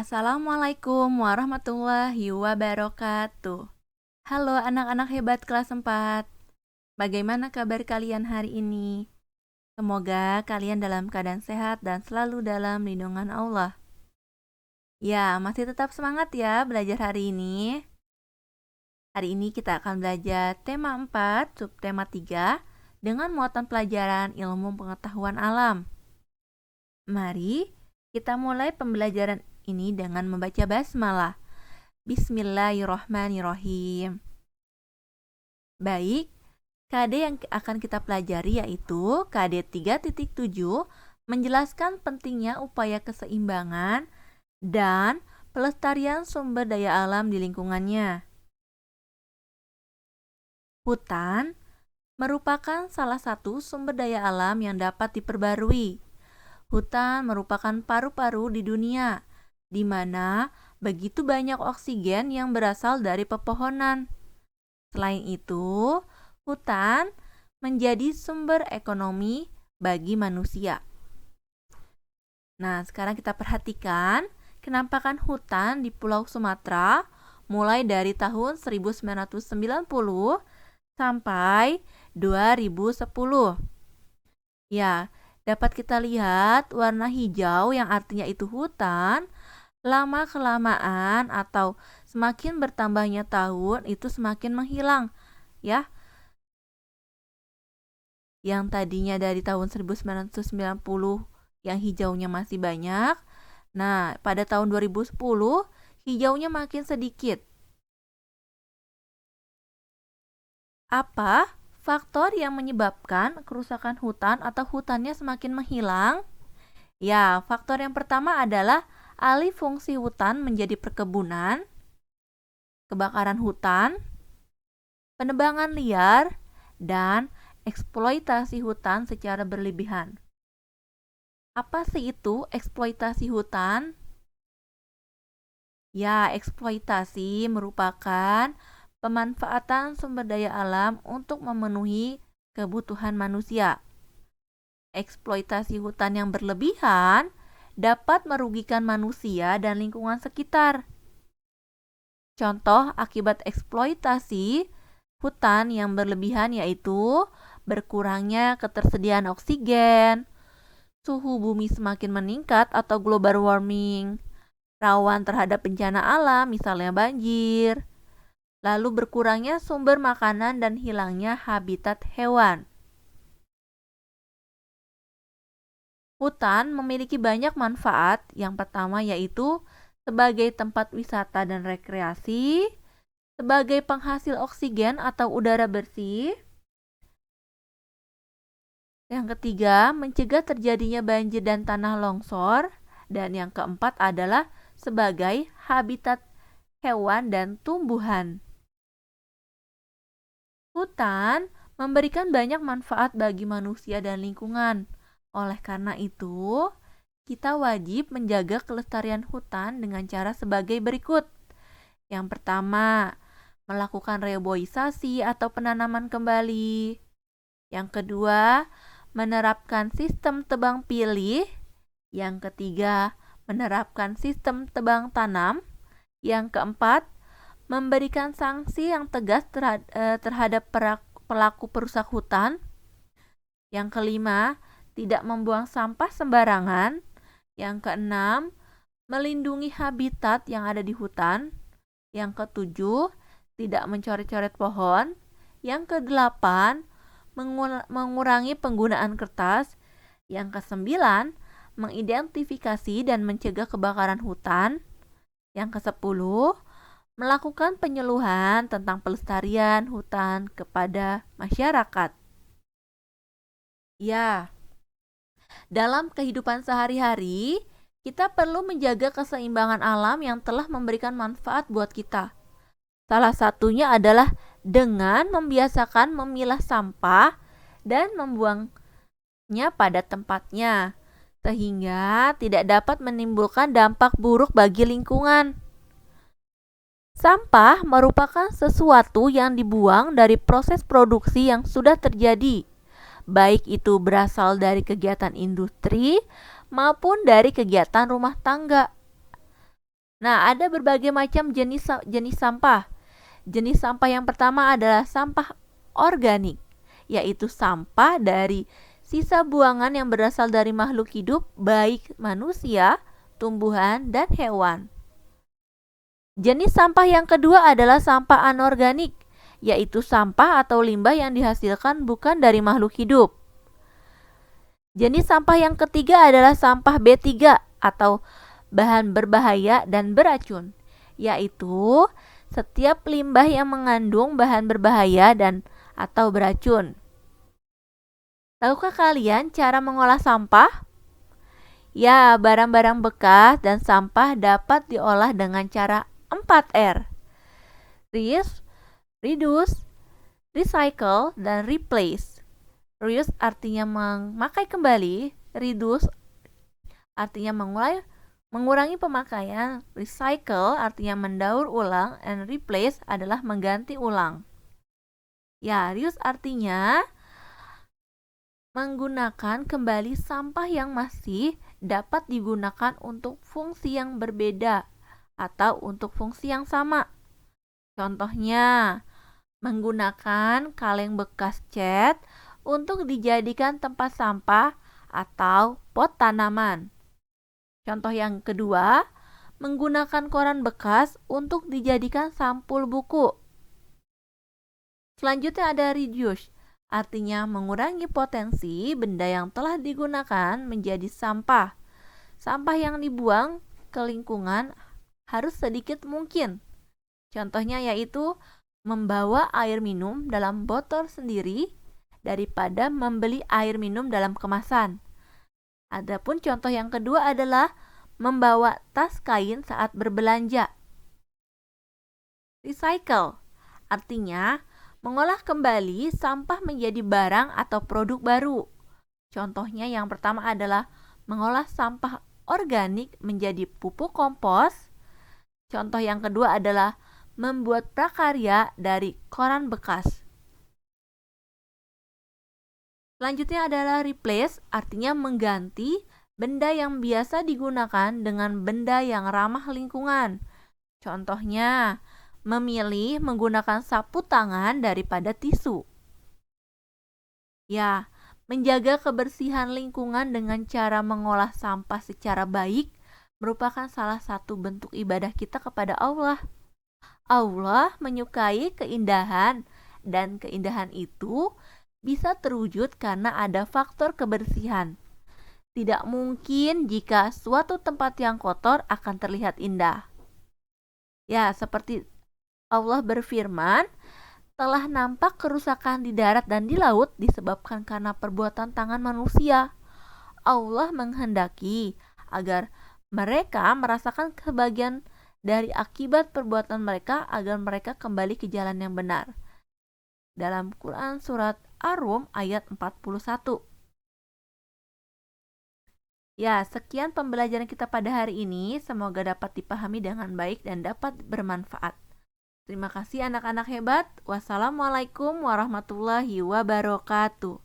Assalamualaikum warahmatullahi wabarakatuh. Halo anak-anak hebat kelas 4. Bagaimana kabar kalian hari ini? Semoga kalian dalam keadaan sehat dan selalu dalam lindungan Allah. Ya, masih tetap semangat ya belajar hari ini. Hari ini kita akan belajar tema 4, subtema 3 dengan muatan pelajaran ilmu pengetahuan alam. Mari kita mulai pembelajaran ini dengan membaca basmalah. Bismillahirrahmanirrahim. Baik, KD yang akan kita pelajari yaitu KD 3.7 menjelaskan pentingnya upaya keseimbangan dan pelestarian sumber daya alam di lingkungannya. Hutan merupakan salah satu sumber daya alam yang dapat diperbarui. Hutan merupakan paru-paru di dunia, di mana begitu banyak oksigen yang berasal dari pepohonan. Selain itu, hutan menjadi sumber ekonomi bagi manusia. Nah, sekarang kita perhatikan kenampakan hutan di Pulau Sumatera mulai dari tahun 1990 sampai 2010. Ya, dapat kita lihat warna hijau yang artinya itu hutan, lama-kelamaan atau semakin bertambahnya tahun itu semakin menghilang, ya. Yang tadinya dari tahun 1990 yang hijaunya masih banyak, nah pada tahun 2010 hijaunya makin sedikit. Apa faktor yang menyebabkan kerusakan hutan atau hutannya semakin menghilang? Ya, faktor yang pertama adalah alih fungsi hutan menjadi perkebunan, kebakaran hutan, penebangan liar, dan eksploitasi hutan secara berlebihan. Apa sih itu eksploitasi hutan? Ya, eksploitasi merupakan pemanfaatan sumber daya alam untuk memenuhi kebutuhan manusia. Eksploitasi hutan yang berlebihan dapat merugikan manusia dan lingkungan sekitar. Contoh akibat eksploitasi hutan yang berlebihan yaitu berkurangnya ketersediaan oksigen, suhu bumi semakin meningkat atau global warming, rawan terhadap bencana alam misalnya banjir, lalu berkurangnya sumber makanan dan hilangnya habitat hewan. Hutan memiliki banyak manfaat. Yang pertama yaitu sebagai tempat wisata dan rekreasi, sebagai penghasil oksigen atau udara bersih. Yang ketiga, mencegah terjadinya banjir dan tanah longsor. Dan yang keempat adalah sebagai habitat hewan dan tumbuhan. Hutan memberikan banyak manfaat bagi manusia dan lingkungan. Oleh karena itu, kita wajib menjaga kelestarian hutan dengan cara sebagai berikut. Yang pertama, melakukan reboisasi atau penanaman kembali. Yang kedua, menerapkan sistem tebang pilih. Yang ketiga, menerapkan sistem tebang tanam. Yang keempat, memberikan sanksi yang tegas terhadap pelaku perusak hutan. Yang kelima, tidak membuang sampah sembarangan. Yang keenam, melindungi habitat yang ada di hutan. Yang ketujuh, tidak mencoret-coret pohon. Yang kedelapan, mengurangi penggunaan kertas. Yang kesembilan, mengidentifikasi dan mencegah kebakaran hutan. Yang kesepuluh, melakukan penyuluhan tentang pelestarian hutan kepada masyarakat. Ya, dalam kehidupan sehari-hari, kita perlu menjaga keseimbangan alam yang telah memberikan manfaat buat kita. Salah satunya adalah dengan membiasakan memilah sampah dan membuangnya pada tempatnya, sehingga tidak dapat menimbulkan dampak buruk bagi lingkungan. Sampah merupakan sesuatu yang dibuang dari proses produksi yang sudah terjadi, baik itu berasal dari kegiatan industri maupun dari kegiatan rumah tangga. Nah, ada berbagai macam jenis sampah. Jenis sampah yang pertama adalah sampah organik, yaitu sampah dari sisa buangan yang berasal dari makhluk hidup, baik manusia, tumbuhan, dan hewan. Jenis sampah yang kedua adalah sampah anorganik, yaitu sampah atau limbah yang dihasilkan bukan dari makhluk hidup. Jenis sampah yang ketiga adalah sampah B3 atau bahan berbahaya dan beracun, yaitu setiap limbah yang mengandung bahan berbahaya dan atau beracun. Tahukah kalian cara mengolah sampah? Ya, barang-barang bekas dan sampah dapat diolah dengan cara 4R. Reduce, recycle, dan replace. Reuse artinya memakai kembali, reduce artinya mengurangi pemakaian, recycle artinya mendaur ulang, and replace adalah mengganti ulang. Ya, reuse artinya menggunakan kembali sampah yang masih dapat digunakan untuk fungsi yang berbeda atau untuk fungsi yang sama. Contohnya, menggunakan kaleng bekas cat untuk dijadikan tempat sampah atau pot tanaman. Contoh yang kedua, menggunakan koran bekas untuk dijadikan sampul buku. Selanjutnya ada reduce, artinya mengurangi potensi benda yang telah digunakan menjadi sampah. Sampah yang dibuang ke lingkungan harus sedikit mungkin. Contohnya yaitu membawa air minum dalam botol sendiri daripada membeli air minum dalam kemasan. Adapun contoh yang kedua adalah membawa tas kain saat berbelanja. Recycle artinya mengolah kembali sampah menjadi barang atau produk baru. Contohnya yang pertama adalah mengolah sampah organik menjadi pupuk kompos. Contoh yang kedua adalah membuat prakarya dari koran bekas. Selanjutnya adalah replace, artinya mengganti benda yang biasa digunakan dengan benda yang ramah lingkungan. Contohnya, memilih menggunakan sapu tangan daripada tisu. Ya, menjaga kebersihan lingkungan dengan cara mengolah sampah secara baik merupakan salah satu bentuk ibadah kita kepada Allah. Allah menyukai keindahan, dan keindahan itu bisa terwujud karena ada faktor kebersihan. Tidak mungkin jika suatu tempat yang kotor akan terlihat indah. Ya, seperti Allah berfirman, telah nampak kerusakan di darat dan di laut disebabkan karena perbuatan tangan manusia. Allah menghendaki agar mereka merasakan kebahagiaan dari akibat perbuatan mereka agar mereka kembali ke jalan yang benar. Dalam Quran surat Ar-Rum ayat 41. Ya, sekian pembelajaran kita pada hari ini. Semoga dapat dipahami dengan baik dan dapat bermanfaat. Terima kasih anak-anak hebat. Wassalamualaikum warahmatullahi wabarakatuh.